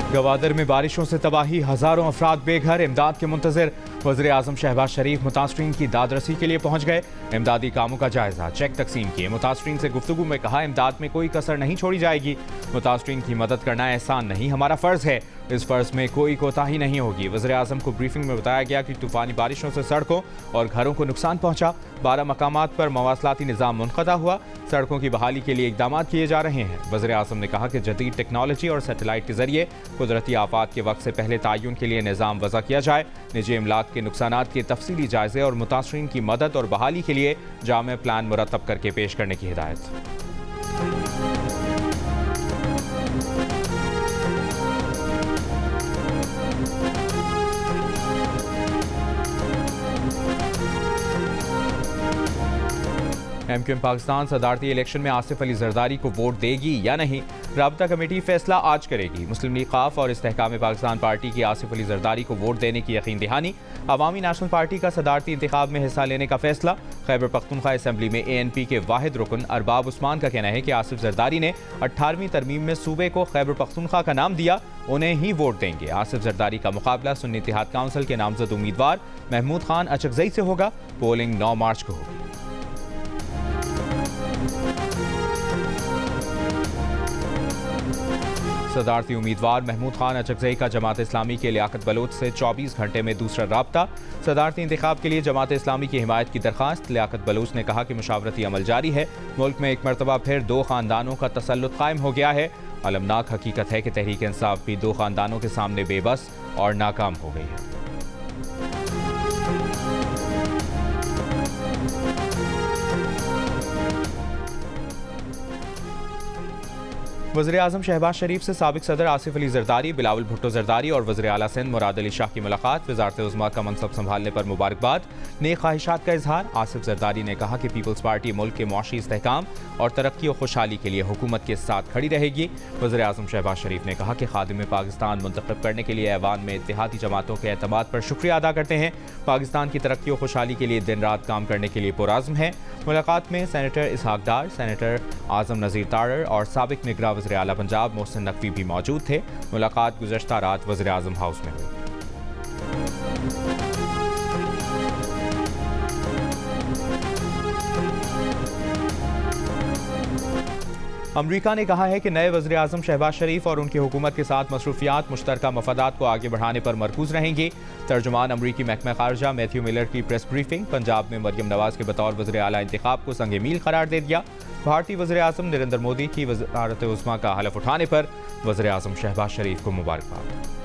गवादर में बारिशों से तबाही, हजारों अफराद बेघर, इमदाद के मुंतजर। वज़ीर आज़म शहबाज शरीफ मुतासरीन की दादरसी के लिए पहुंच गए। इमदादी कामों का जायजा, चेक तकसीम किए। मुतासरीन से गुफ्तगू में कहा, इमदाद में कोई कसर नहीं छोड़ी जाएगी। मुतासरीन की मदद करना एहसान नहीं, हमारा फ़र्ज है। इस फ़र्ज में कोई कोताही नहीं होगी। वज़ीर आज़म को ब्रीफिंग में बताया गया कि तूफ़ानी बारिशों से सड़कों और घरों को नुकसान पहुंचा। 12 मकामात पर मवासलाती निज़ाम मुनक़ता हुआ। सड़कों की बहाली के लिए इक़दाम किए जा रहे हैं। वज़ीर आज़म ने कहा कि जदीद टेक्नोलॉजी और सैटेलाइट के जरिए कुदरती आफात के वक्त से पहले तयन के लिए निज़ाम वज़ा किया जाए। निजी इमलाक के नुकसानात के तफसीली जायजे और मुतासरीन की मदद और बहाली के लिए जामे प्लान मुरतब करके पेश करने की हिदायत। MQM पाकिस्तान सदारती इलेक्शन में आसिफ अली जरदारी को वोट देगी या नहीं, राबता कमेटी फैसला आज करेगी। मुस्लिम लीग खाफ और इस्तेहकाम पाकिस्तान पार्टी की आसिफ अली जरदारी को वोट देने की यकीन दहानी। अवामी नेशनल पार्टी का सदारती इंतखाब में हिस्सा लेने का फैसला। खैबर पख्तूनख्वा असम्बली में ANP के वाहिद रुकन अरबाब उस्मान का कहना है कि आसिफ जरदारी ने 18वीं तरमीम में सूबे को खैबर पख्तूनख्वा का नाम दिया, उन्हें ही वोट देंगे। आसिफ जरदारी का मुकाबला सुन्नी इत्तेहाद काउंसिल के नामजद उम्मीदवार महमूद खान अचकजई से होगा। पोलिंग 9 मार्च को होगी। सदारती उम्मीदवार महमूद खान अचकजई का जमात इस्लामी के लियाकत बलोच से 24 घंटे में दूसरा राब्ता। सदारती इंतखाब के लिए जमात इस्लामी की हिमायत की दरख्वास्त। लियाकत बलोच ने कहा कि मुशावरती अमल जारी है। मुल्क में एक मरतबा फिर 2 खानदानों का तसल्लुत कायम हो गया है। अलमनाक हकीकत है कि तहरीक इंसाफ भी 2 खानदानों के सामने बेबस और नाकाम हो गई है। वज़ीर आज़म शहबाज शरीफ से साबिक सदर आसिफ अली जरदारी, बिलावल भुट्टो जरदारी और वज़ीर आला सिंध मुराद अली शाह की मुलाकात। वज़ारत उज़्मा का मनसब संभालने पर मुबारकबाद, नेक ख्वाहिशात का इजहार। आसिफ जरदारी ने कहा कि पीपल्स पार्टी मुल्क के मुआशी इस्तेहकाम और तरक्की और खुशहाली के लिए हुकूमत के साथ खड़ी रहेगी। वज़ीर आज़म शहबाज शरीफ ने कहा कि खादिम पाकिस्तान मुंतखब करने के लिए ऐवान में इत्तेहादी जमातों के एतमाद पर शुक्रिया अदा करते हैं। पाकिस्तान की तरक्की और खुशहाली के लिए दिन रात काम करने के लिए पुराज़्म है। मुलाकात में सेनेटर इसहाक डार, सेनेटर आज़म नज़ीर तारर और साबिक निगरान वज़ीर आला पंजाब मोहसिन नकवी भी मौजूद थे। मुलाकात गुज़श्ता रात वज़ीर आज़म हाउस में हुई। अमरीका ने कहा है कि नए वज़ीर आज़म शहबाज शरीफ और उनकी हुकूमत के साथ मसरूफियात मुश्तरका मफादात को आगे बढ़ाने पर मरकूज रहेंगी। तर्जुमान अमरीकी महकमा खारजा मैथ्यू मिलर की प्रेस ब्रीफिंग। पंजाब में मरियम नवाज के बतौर वज़ीर आला इंतखाब को संग मील करार दे दिया। भारतीय वज़ीर आज़म नरेंद्र मोदी की वज़ारत उज़्मा का हलफ उठाने पर वज़ीर आज़म शहबाज शरीफ को मुबारकबाद।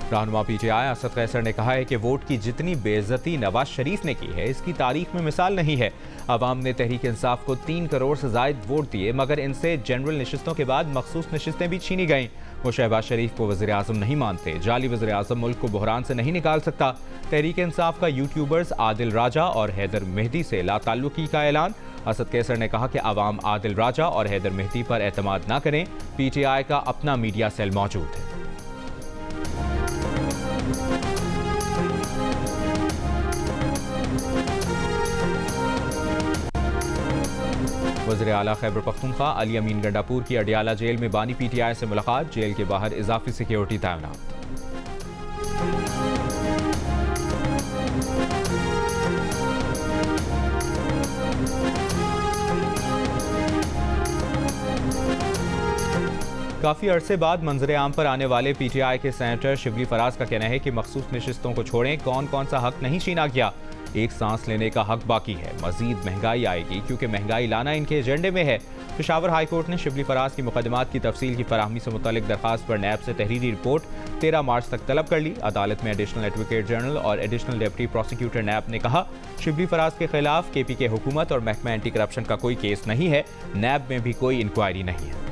रहनुमा PTI असद कैसर ने कहा है कि वोट की जितनी बेइज्जती नवाज शरीफ ने की है, इसकी तारीख में मिसाल नहीं है। अवाम ने तहरीक इंसाफ को 3 करोड़ से जायद वोट दिए, मगर इनसे जनरल नशिस्तों के बाद मखसूस नशिस्तें भी छीनी गईं। वो शहबाज शरीफ को वज़ीर आज़म नहीं मानते। जाली वज़ीर आज़म मुल्क को बहरान से नहीं निकाल सकता। तहरीक इंसाफ का यूट्यूबर्स आदिल राजा और हैदर मेहदी से लाताल्लुकी का ऐलान। असद कैसर ने कहा कि अवाम आदिल राजा और हैदर मेहदी पर एतमाद न करें। PTI का अपना मीडिया सेल मौजूद है। वज़ीर आला खैबर पख्तूनख्वा अली अमीन गंडापुर की अडियाला जेल में बानी PTI से मुलाकात। जेल के बाहर इजाफी सिक्योरिटी तैनात। काफ़ी अरसे बाद मंजर आम पर आने वाले PTI के सेनेटर शिबली फराज का कहना है कि मखसूस नशिस्तों को छोड़ें, कौन कौन सा हक नहीं छीना गया। एक सांस लेने का हक बाकी है। मजीद महंगाई आएगी क्योंकि महंगाई लाना इनके एजेंडे में है। पेशावर हाई कोर्ट ने शिबली फराज की मुकदमात की तफसील की फराहमी से मुतल्लिक दरखास्त पर नैब से तहरीरी रिपोर्ट 13 मार्च तक तलब कर ली। अदालत में एडिशनल एडवोकेट जनरल और एडिशनल डिप्टी प्रोसिक्यूटर नैब ने कहा, शिबली फराज के खिलाफ KPK हुकूमत और महकमा एंटी करप्शन का कोई केस नहीं है। नैब में भी कोई इंक्वायरी नहीं है।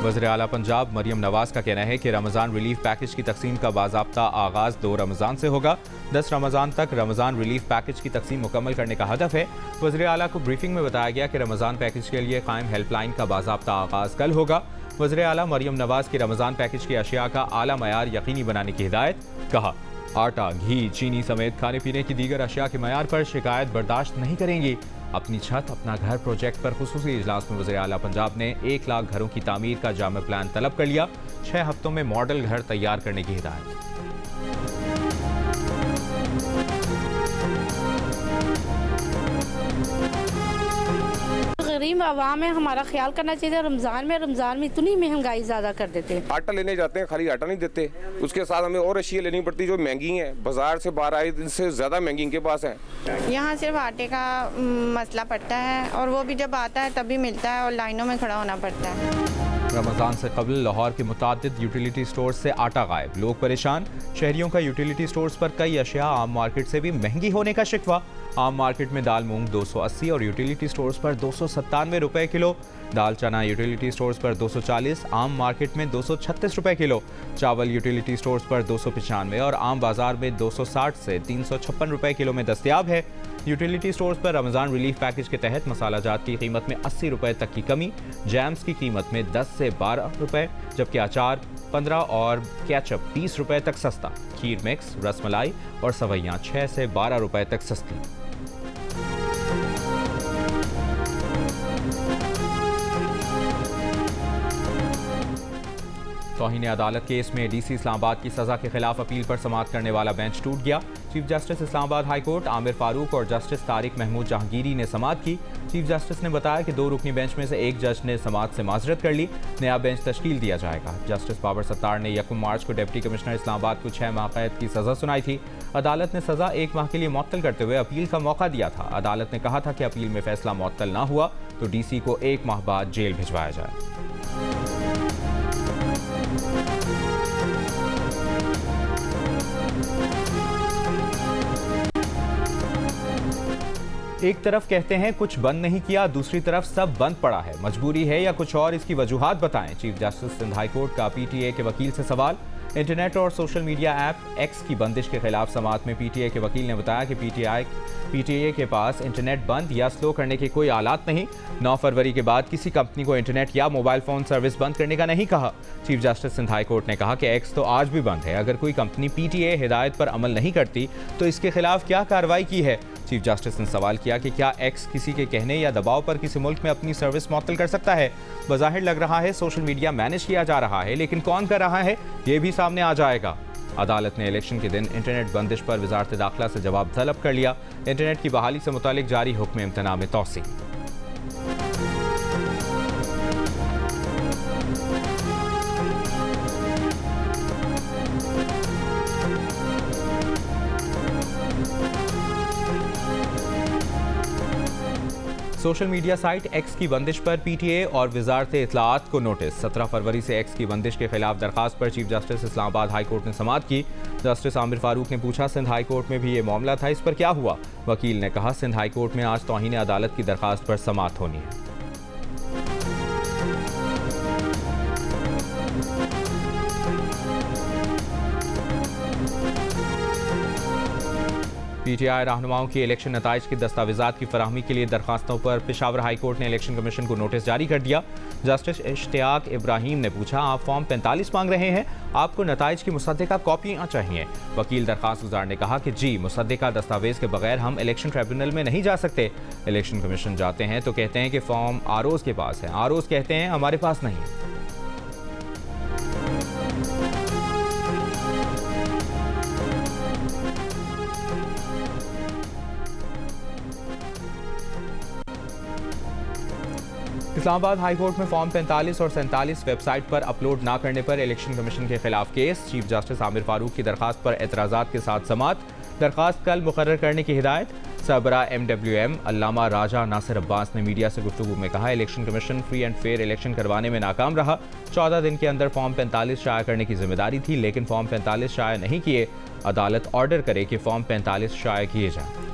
वज़ीर आला पंजाब मरियम नवाज का कहना है कि रमज़ान रिलीफ पैकेज की तकसीम का बाज़ाब्ता आगाज़ 2 रमज़ान से होगा। 10 रमज़ान तक रमज़ान रिलीफ पैकेज की तकसीम मुकम्मल करने का हदफ है। वज़ीर आला को ब्रीफिंग में बताया गया कि रमज़ान पैकेज के लिए कायम हेल्पलाइन का बाज़ाब्ता आगाज़ कल होगा। वज़ीर आला मरियम नवाज की रमज़ान पैकेज की अशिया का आला मयार यकीनी बनाने की हिदायत। कहा, आटा, घी, चीनी समेत खाने पीने की दीगर अशिया के मयार पर शिकायत बर्दाश्त नहीं करेंगी। अपनी छत अपना घर प्रोजेक्ट पर खुसूसी इजलास में वज़ीर आला पंजाब ने 1 लाख घरों की तामीर का जाम प्लान तलब कर लिया। 6 हफ्तों में मॉडल घर तैयार करने की हिदायत। गरीब आवाम है, हमारा ख्याल करना चाहिए। रमज़ान में इतनी महंगाई ज़्यादा कर देते हैं। आटा लेने जाते हैं, खाली आटा नहीं देते, उसके साथ हमें और अशिया लेनी पड़ती जो महंगी हैं, बाजार से बाहर आए से ज़्यादा महंगी इनके पास है। यहाँ सिर्फ आटे का मसला पड़ता है और वो भी जब आता है तभी मिलता है और लाइनों में खड़ा होना पड़ता है। रमज़ान से कबल लाहौर के मुतादिद यूटिलिटी स्टोर्स से आटा गायब, लोग परेशान। शहरियों का यूटिलिटी स्टोर्स पर कई अशिया आम मार्केट से भी महंगी होने का शिकवा। आम मार्केट में दाल मूंग 280 और यूटिलिटी स्टोर्स पर 297 रुपए किलो। दाल चना यूटिलिटी स्टोर्स पर 240, आम मार्केट में 236 रुपए किलो। चावल यूटिलिटी स्टोर्स पर 295 और आम बाजार में 260 से 356 रुपए किलो में दस्तयाब है। यूटिलिटी स्टोर्स पर रमज़ान रिलीफ पैकेज के तहत मसाला जात की कीमत में 80 रुपए तक की कमी, जैम्स की कीमत में 10 से 12 रुपए, जबकि अचार 15 और केचप 20 रुपए तक सस्ता। खीर मिक्स, रसमलाई और सवैयाँ 6 से 12 रुपए तक सस्ती। तौहीन अदालत केस में डीसी इस्लामाबाद की सज़ा के खिलाफ अपील पर समाअत करने वाला बेंच टूट गया। Chief justice Islamabad high court Aamir Farooq और जस्टिस तारिक महमूद जहांगीरी ने समाअत की। चीफ जस्टिस ने बताया कि 2 रुकनी बेंच में से एक जज ने समाअत से माजरत कर ली। नया बेंच तश्कील दिया जाएगा। जस्टिस बाबर सत्तार ने 1 मार्च को डिप्टी कमिश्नर इस्लामाबाद को 6 माह कैद की सज़ा सुनाई थी। अदालत ने सज़ा 1 माह के लिए मुअत्तल करते हुए अपील का मौका दिया था। अदालत ने कहा था कि अपील में फैसला मुअत्तल ना हुआ तो डीसी को 1 माह बाद जेल भिजवाया जाए। एक तरफ कहते हैं कुछ बंद नहीं किया, दूसरी तरफ सब बंद पड़ा है। मजबूरी है या कुछ और, इसकी वजूहात बताएं। Chief justice Sindh high court का पीटीए के वकील से सवाल। इंटरनेट और सोशल मीडिया ऐप एक्स की बंदिश के खिलाफ समाअत में पीटीए के वकील ने बताया कि पीटीए के पास इंटरनेट बंद या स्लो करने के कोई आलात नहीं। 9 फरवरी के बाद किसी कंपनी को इंटरनेट या मोबाइल फ़ोन सर्विस बंद करने का नहीं कहा। Chief justice Sindh high court ने कहा कि एक्स तो आज भी बंद है। अगर कोई कंपनी पीटीए हिदायत पर अमल नहीं करती तो इसके खिलाफ क्या कार्रवाई की है। चीफ जस्टिस ने सवाल किया कि क्या एक्स किसी के कहने या दबाव पर किसी मुल्क में अपनी सर्विस मुअत्तल कर सकता है। बज़ाहिर लग रहा है सोशल मीडिया मैनेज किया जा रहा है, लेकिन कौन कर रहा है ये भी सामने आ जाएगा। अदालत ने इलेक्शन के दिन इंटरनेट बंदिश पर वजारत दाखिला से जवाब तलब कर लिया। इंटरनेट की बहाली से मुतालिक जारी हुक्म इम्तना में तौसी। सोशल मीडिया साइट एक्स की बंदिश पर पीटीए और वजारत इत्तलाआत को नोटिस। 17 फरवरी से एक्स की बंदिश के खिलाफ दरखास्त पर chief justice Islamabad high court ने समाअत की। जस्टिस आमिर फारूक ने पूछा, सिंध हाई कोर्ट में भी ये मामला था, इस पर क्या हुआ। वकील ने कहा, सिंध हाई कोर्ट में आज तौहीन अदालत की दरखास्त पर समाअत होनी है। पीटीआई रहनुमाओं की इलेक्शन नताइज की दस्तावेजात की फराहमी के लिए दरखास्तों पर पेशावर हाई कोर्ट ने इलेक्शन कमीशन को नोटिस जारी कर दिया। जस्टिस इश्तियाक इब्राहिम ने पूछा, आप फॉर्म 45 मांग रहे हैं, आपको नताइज की मुसद्दिका कॉपियाँ चाहिए। वकील दरखास्त गुजार ने कहा कि जी, मुसद्दिका दस्तावेज के बगैर हम इलेक्शन ट्रिब्यूनल में नहीं जा सकते। इलेक्शन कमीशन जाते हैं तो कहते हैं कि फॉर्म आरओज के पास है, आरओज कहते हैं हमारे पास नहीं है। इस्लामाबाद हाई कोर्ट में फॉर्म 45 और 47 वेबसाइट पर अपलोड ना करने पर इलेक्शन कमीशन के खिलाफ case. Chief justice Aamir Farooq की दरखास्त पर एतराज़ात के साथ समाअत। दरखास्त कल मुकर्रर करने की हिदायत। सरबरा MWM अल्लामा राजा नासिर अब्बास ने मीडिया से गुफ्तगू में कहा, election commission free and fair election करवाने में नाकाम रहा। 14 दिन के अंदर फॉर्म 45 शाया करने की जिम्मेदारी थी, लेकिन फॉर्म 45 शाया नहीं किए। अदालत ऑर्डर करे कि फॉर्म 45 शाया किए जाए।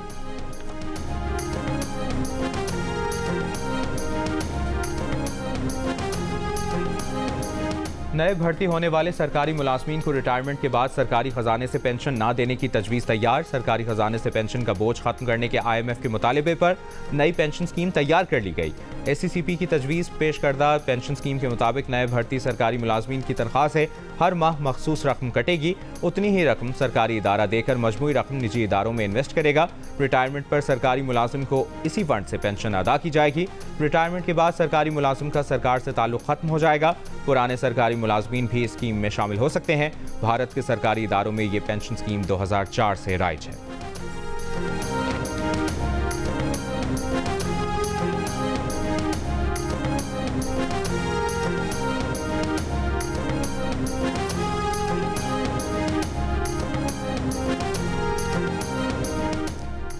नए भर्ती होने वाले सरकारी मुलाजमीन को रिटायरमेंट के बाद सरकारी खजाने से पेंशन ना देने की तजवीज़ तैयार। सरकारी खजाने से पेंशन का बोझ खत्म करने के IMF के मुतालिबे पर नई पेंशन स्कीम तैयार कर ली गई। SCCP की तजवीज़ पेश करदा पेंशन स्कीम के मुताबिक नए भर्ती सरकारी मुलाजमीन की तनख्वाह से हर माह मखसूस रकम कटेगी। उतनी ही रकम सरकारी इदारा देकर मजमूई रकम निजी इदारों में इन्वेस्ट करेगा। रिटायरमेंट पर सरकारी मुलाजिम को इसी फंड से पेंशन अदा की जाएगी। रिटायरमेंट के बाद सरकारी मुलाजिम का सरकार से ताल्लुक खत्म हो जाएगा। पुराने सरकारी मुलाजमीन भी इस स्कीम में शामिल हो सकते हैं। भारत के सरकारी इदारों में ये पेंशन स्कीम 2004 से राइज है।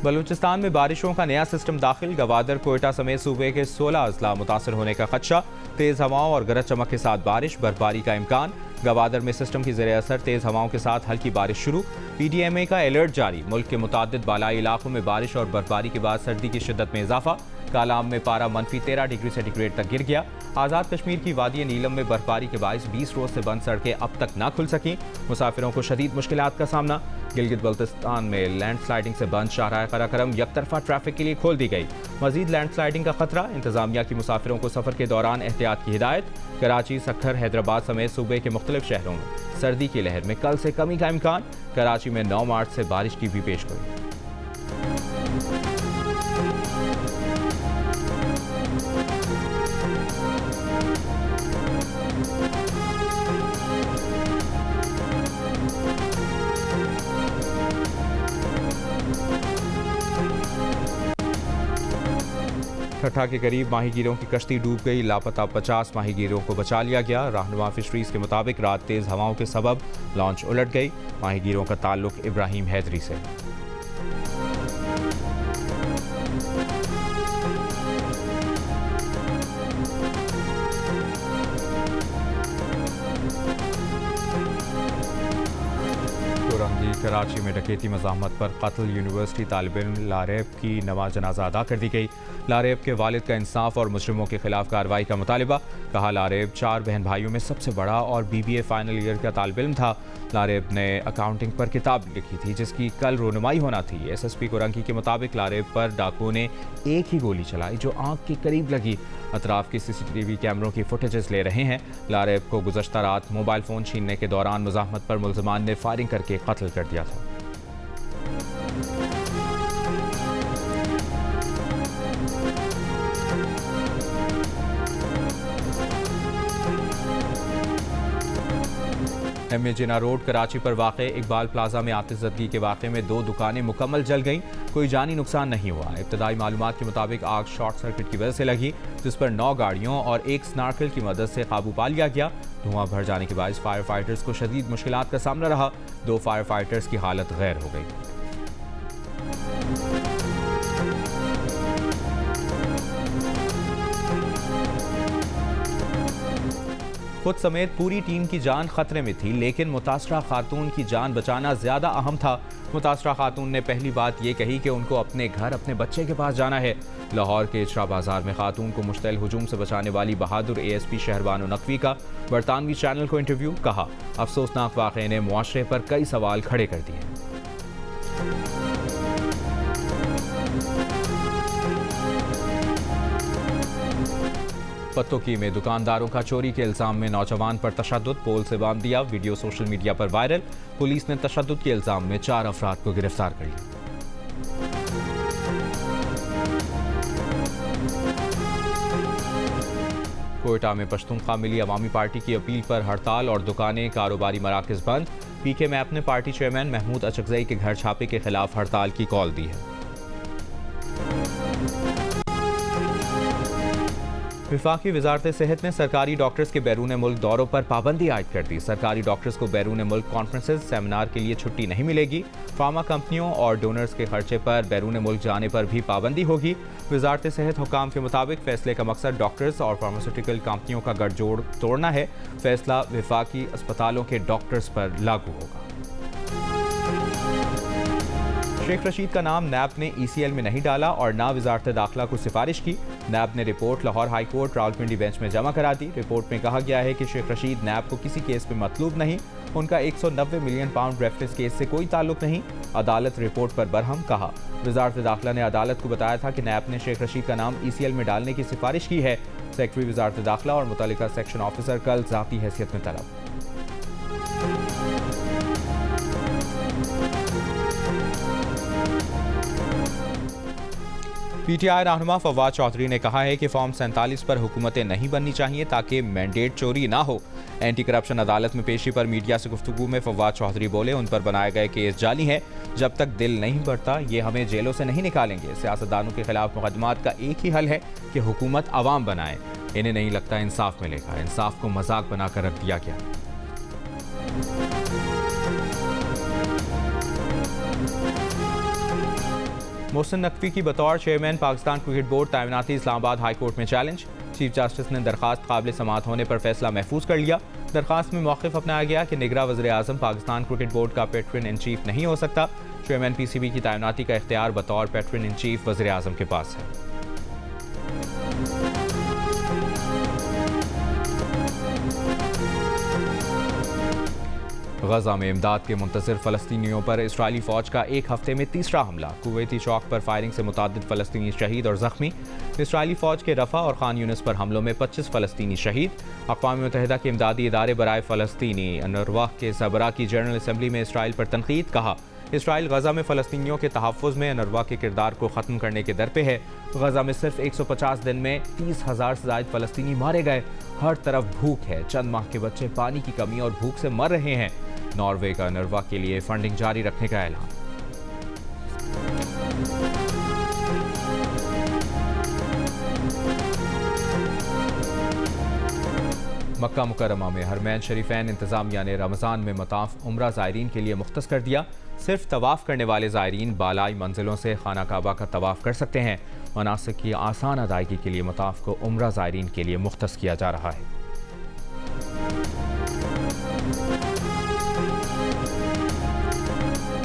बलूचिस्तान में बारिशों का नया सिस्टम दाखिल। गवादर, कोयटा समेत सूबे के 16 अजला मुतासर होने का खदशा। तेज हवाओं और गरज चमक के साथ बारिश, बर्फबारी का इम्कान। गवादर में सिस्टम की ज़ेर असर तेज हवाओं के साथ हल्की बारिश शुरू। PDMA का अलर्ट जारी। मुल्क के मुतादिद बालाई इलाकों में बारिश और बर्फबारी के बाद सर्दी की शिद्दत में इजाफा। कालाम में पारा -13 डिग्री सेंटीग्रेड तक गिर गया। आज़ाद कश्मीर की वादी नीलम में बर्फबारी के बायस 20 रोज से बंद सड़कें अब तक ना खुल सकीं। मुसाफिरों को शदीद मुश्किलात का सामना। गिलगित बल्तिस्तान में लैंडस्लाइडिंग से बंद शाहराह कराकरम यकतरफा ट्रैफिक के लिए खोल दी गई। मजीद लैंडस्लाइडिंग का खतरा। इंतजामिया की मुसाफिरों को सफर के दौरान एहतियात की हिदायत। कराची, सक्खर, हैदराबाद समेत सूबे के मुख्तलिफ शहरों में सर्दी की लहर में कल से कमी का इम्कान। कराची में 9 मार्च से बारिश की भी पेशगोई। ठट्ठा के करीब माहीगीरों की कश्ती डूब गई। लापता 50 माहीगीरों को बचा लिया गया। रहनुमा फिशरीज के मुताबिक रात तेज हवाओं के सबब लॉन्च उलट गई। माहीगीरों का ताल्लुक इब्राहिम हैदरी से। कराची में डकैती मज़ाहमत पर कत्ल। यूनिवर्सिटी तालिब इल्म लारेब की नमाज जनाजा अदा कर दी गई। लारेब के वालिद का इंसाफ और मुजरिमों के खिलाफ कार्रवाई का मुतालिबा। कहा, लारेब 4 बहन भाइयों में सबसे बड़ा और BBA फाइनल ईयर का तालिब इल्म था। लारेब ने अकाउंटिंग पर किताब लिखी थी जिसकी कल रोनुमाई होना थी। SSP कोरंकी के मुताबिक लारेब पर डाकुओं ने एक ही गोली चलाई जो आंख के करीब लगी। अतराफ की CCTV कैमरों की फुटेजेस ले रहे हैं। लारेब को गुज़श्ता रात मोबाइल फ़ोन छीनने के दौरान मुज़ाहमत पर मुल्ज़िमान ने फायरिंग करके कत्ल कर दिया था। MA जिना रोड कराची पर वाक़े इकबाल प्लाजा में आतिशज़दगी के वाक़े में 2 दुकानें मुकम्मल जल गईं। कोई जानी नुकसान नहीं हुआ। इब्तदाई मालूमात के मुताबिक आग शॉर्ट सर्किट की वजह से लगी, जिस पर 9 गाड़ियों और एक स्नार्कल की मदद से काबू पा लिया गया। धुआं भर जाने के बायस फायर फाइटर्स को शदीद मुश्किलात का सामना रहा। 2 फायर फाइटर्स की हालत गैर हो गई। खुद समेत पूरी टीम की जान खतरे में थी, लेकिन मुतासरा खातून की जान बचाना ज्यादा अहम था। मुतासरा खातून ने पहली बात ये कही कि उनको अपने घर अपने बच्चे के पास जाना है। लाहौर के इचरा बाजार में खातून को मुश्तइल हुजूम से बचाने वाली बहादुर ASP शहरबानो नकवी का बरतानवी चैनल को इंटरव्यू। कहा, अफसोसनाक वाक़े ने मुआशरे पर कई सवाल खड़े कर दिए। पत्तोकी में दुकानदारों का चोरी के इल्जाम में नौजवान पर तशद्दुद, पोल से बांध दिया। वीडियो सोशल मीडिया पर वायरल। पुलिस ने तशद्दुद के इल्जाम में 4 अफराद को गिरफ्तार कर लिया। कोयटा में पश्तूनख्वा मिली अवामी पार्टी की अपील पर हड़ताल और दुकानें, कारोबारी मराकज़ बंद। PK मैप ने पार्टी चेयरमैन महमूद अचकज़ई के घर छापे के खिलाफ हड़ताल की कॉल दी है। वफाकी वजारत सेहत ने सरकारी डॉक्टर्स के बैरून मुल्क दौरों पर पाबंदी आयद कर दी। सरकारी डॉक्टर्स को बैरून मुल्क कॉन्फ्रेंसेस, सेमिनार के लिए छुट्टी नहीं मिलेगी। फार्मा कंपनियों और डोनर्स के खर्चे पर बैरून मुल्क जाने पर भी पाबंदी होगी। वजारत सेहत हुकाम के मुताबिक फैसले का मकसद डॉक्टर्स और फार्मास्यूटिकल कंपनियों का गठजोड़ तोड़ना है। फैसला वफाकी अस्पतालों के डॉक्टर्स पर लागू होगा। शेख रशीद का नाम नैब ने ECL में नहीं डाला और ना वजारत दाखिला को सिफारिश की। नैब ने report Lahore high court Rawalpindi bench में जमा करा दी। रिपोर्ट में कहा गया है कि शेख रशीद नैब को किसी केस में मतलूब नहीं, उनका 190 मिलियन पाउंड रेफरेंस केस से कोई ताल्लुक नहीं। अदालत रिपोर्ट पर बरहम कहा। वजारत दाखिला ने अदालत को बताया था कि नैब ने शेख रशीद का नाम ECL में डालने की सिफारिश की है। सेक्रेटरी वजारत दाखिला और मुतल्लिका सेक्शन ऑफिसर कल ज़ाती हैसियत में तलब। PTI रहनुमा फवाद चौधरी ने कहा है कि फॉर्म 47 पर हुकूमतें नहीं बननी चाहिए ताकि मैंडेट चोरी ना हो। एंटी करप्शन अदालत में पेशी पर मीडिया से गुफ्तगू में फवाद चौधरी बोले, उन पर बनाए गए केस जाली हैं। जब तक दिल नहीं बढ़ता ये हमें जेलों से नहीं निकालेंगे। सियासतदानों के खिलाफ मुकदमात का एक ही हल है कि हुकूमत अवाम बनाए। इन्हें नहीं लगता इंसाफ मिलेगा। इंसाफ को मजाक बनाकर रख दिया गया। मोहसिन नकवी की बतौर चेयरमैन पाकिस्तान क्रिकेट बोर्ड तैनाती इस्लामाबाद हाई कोर्ट में चैलेंज। चीफ जस्टिस ने दरखास्त काबिल समाअत होने पर फैसला महफूज कर लिया। दरखास्त में मौक़िफ़ अपनाया गया कि निगरां वज़ीर आज़म पाकिस्तान क्रिकेट बोर्ड का पैट्रन इन चीफ नहीं हो सकता। चेयरमैन PCB की तैनाती का इख्तियार बतौर पैट्रन इन चीफ वज़ीर आज़म के पास है। गजा में इमदाद के मुंतज़िर फ़लस्तीनियों पर इस्राइली फ़ौज का एक हफ्ते में तीसरा हमला। कुवैती चौक पर फायरिंग से मुतादिद फ़लस्तीनी शहीद और ज़ख्मी। इस्राइली फ़ौज के रफ़ा और खान यूनिस पर हमलों में 25 फ़लस्तीनी शहीद। अक़वाम मुत्तहिदा के इमदादी इदारे बराए फ़लस्तीनी UNRWA के सबरा की जनरल असम्बली में इसराइल पर तनक़ीद। कहा, इसराइल गजा में फ़लस्तीनियों के तहफ़्फ़ुज़ में UNRWA के किरदार को ख़त्म करने के दर पे है। गजा में सिर्फ 150 दिन में 30,000 से ज़ायद फ़लस्तीनी मारे गए। हर तरफ भूख है। चंद माह के बच्चे पानी की कमी और भूख से मर रहे हैं। नॉर्वे का UNRWA के लिए फंडिंग जारी रखने का ऐलान। मक्का मुकर्रमा में हरमैन शरीफैन इंतजामिया ने रमज़ान में मताफ उम्रा ज़ायरीन के लिए मुख्तस कर दिया। सिर्फ तवाफ़ करने वाले ज़ायरीन बालाई मंजिलों से खाना काबा का तवाफ़ कर सकते हैं। मनासिक की आसान अदायगी के लिए मताफ को उम्रा ज़ायरीन के लिए मुख्तस किया जा रहा है।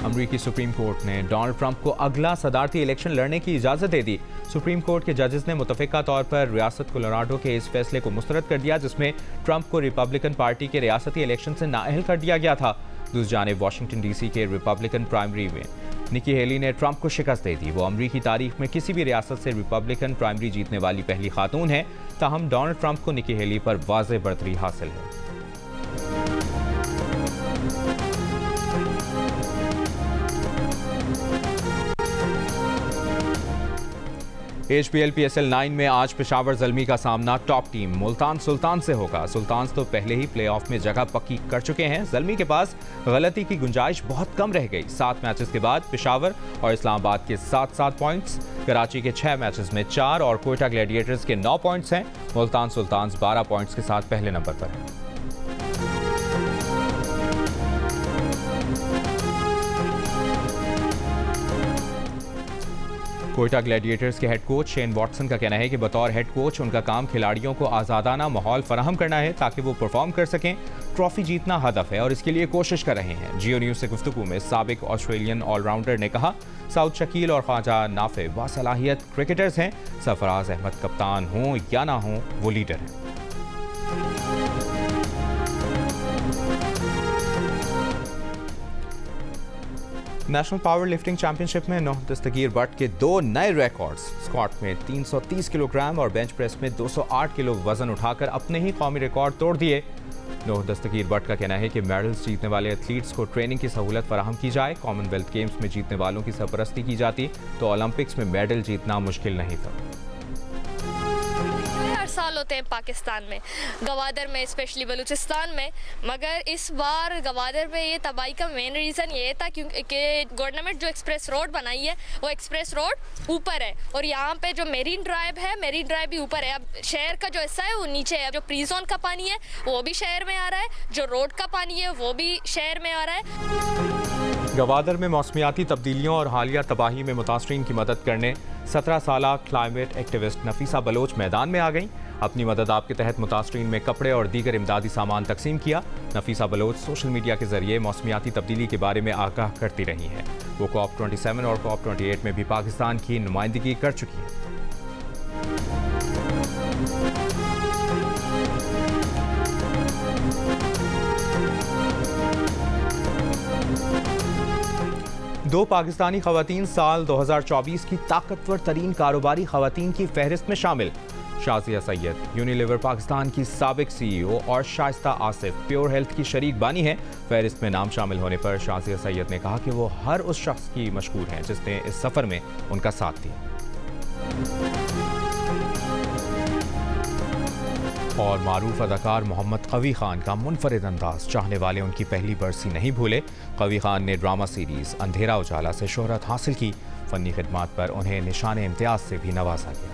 अमरीकी सुप्रीम कोर्ट ने डोनाल्ड ट्रंप को अगला सदारती इलेक्शन लड़ने की इजाज़त दे दी। सुप्रीम कोर्ट के जजेस ने मुतफ़िका तौर पर रियासत कोलोराडो के इस फैसले को मुस्तरद कर दिया जिसमें ट्रंप को रिपब्लिकन पार्टी के रियासती इलेक्शन से नाअहल कर दिया गया था। दूसरी जानिब वाशिंगटन DC के रिपब्लिकन प्राइमरी में निकी हेली ने ट्रंप को शिकस्त दे दी। वो अमरीकी तारीख में किसी भी रियासत से रिपब्लिकन प्राइमरी जीतने वाली पहली खातून है। ताहम डोनाल्ड ट्रंप को निकी हेली पर वाज़ेह बढ़तरी हासिल है। HPL PSL 9 में आज पेशावर ज़ल्मी का सामना टॉप टीम मुल्तान सुल्तान से होगा। सुल्तान तो पहले ही प्लेऑफ में जगह पक्की कर चुके हैं। ज़ल्मी के पास गलती की गुंजाइश बहुत कम रह गई। 7 मैचेस के बाद पेशावर और इस्लामाबाद के 7-7 पॉइंट्स, कराची के 6 मैचेस में 4 और कोयटा ग्लैडिएटर्स के 9 पॉइंट्स हैं। मुल्तान सुल्तान 12 पॉइंट्स के साथ पहले नंबर पर है। कोयटा ग्लैडिएटर्स के हेड कोच शेन वॉटसन का कहना है कि बतौर हेड कोच उनका काम खिलाड़ियों को आज़ादाना माहौल फराहम करना है ताकि वो परफॉर्म कर सकें। ट्रॉफी जीतना हदफ है और इसके लिए कोशिश कर रहे हैं। जियो न्यूज़ से गुफ्तगू में साबिक ऑस्ट्रेलियन ऑलराउंडर ने कहा, साउद शकील और ख्वाजा नाफे बासलाहियत क्रिकेटर्स हैं। सरफराज अहमद कप्तान हों या ना हों, वो लीडर हैं। नेशनल पावर लिफ्टिंग चैंपियनशिप में नौह दस्तगीर भट्ट के 2 नए रिकॉर्ड्स। स्क्वाट में 330 किलोग्राम और बेंच प्रेस में 208 किलो वजन उठाकर अपने ही कौमी रिकॉर्ड तोड़ दिए। नौह दस्तगीर भट्ट का कहना है कि मेडल्स जीतने वाले एथलीट्स को ट्रेनिंग की सहूलत फराहम की जाए। कॉमनवेल्थ गेम्स में जीतने वालों की सरपरस्ती की जाती तो ओलंपिक्स में मेडल जीतना मुश्किल नहीं था। साल होते हैं पाकिस्तान में, गवादर में, स्पेशली बलूचिस्तान में, मगर इस बार गवादर में ये तबाही का मेन रीज़न ये था क्योंकि गवर्नमेंट जो एक्सप्रेस रोड बनाई है वो एक्सप्रेस रोड ऊपर है और यहाँ पे जो मेरीन ड्राइव है, मेरीन ड्राइव भी ऊपर है। अब शहर का जो हिस्सा है वो नीचे है। जो प्री जोन का पानी है वो भी शहर में आ रहा है, जो रोड का पानी है वो भी शहर में आ रहा है। गवादर में मौसमियाती तब्दीलियों और हालिया तबाही में मुतासरीन की मदद करने 17 साला क्लाइमेट एक्टिविस्ट नफीसा बलोच मैदान में आ गईं। अपनी मदद आप के तहत मुतासरीन में कपड़े और दीगर इमदादी सामान तकसीम किया। नफीसा बलोच सोशल मीडिया के जरिए मौसमियाती तब्दीली के बारे में आगाह करती रही हैं। वो COP27 और COP28 में भी पाकिस्तान की नुमाइंदगी कर चुकी हैं। दो पाकिस्तानी खवातीन साल 2024 की ताकतवर तरीन कारोबारी खवातीन की फहरिस्त में शामिल। शाजिया सैयद यूनिलीवर पाकिस्तान की साबिक CEO और शाइस्ता आसिफ प्योर हेल्थ की शरीक बानी हैं। फहरिस्त में नाम शामिल होने पर शाजिया सैयद ने कहा कि वो हर उस शख्स की मशहूर हैं जिसने इस सफ़र में उनका साथ दिया। और मारूफ अदाकार मोहम्मद कवी खान का मुनफरिद अंदाज, चाहने वाले उनकी पहली बरसी नहीं भूले। कवी खान ने ड्रामा सीरीज़ अंधेरा उजाला से शोहरत हासिल की। फ़नी खिदमात पर उन्हें निशान इम्तियाज़ से भी नवाजा गया।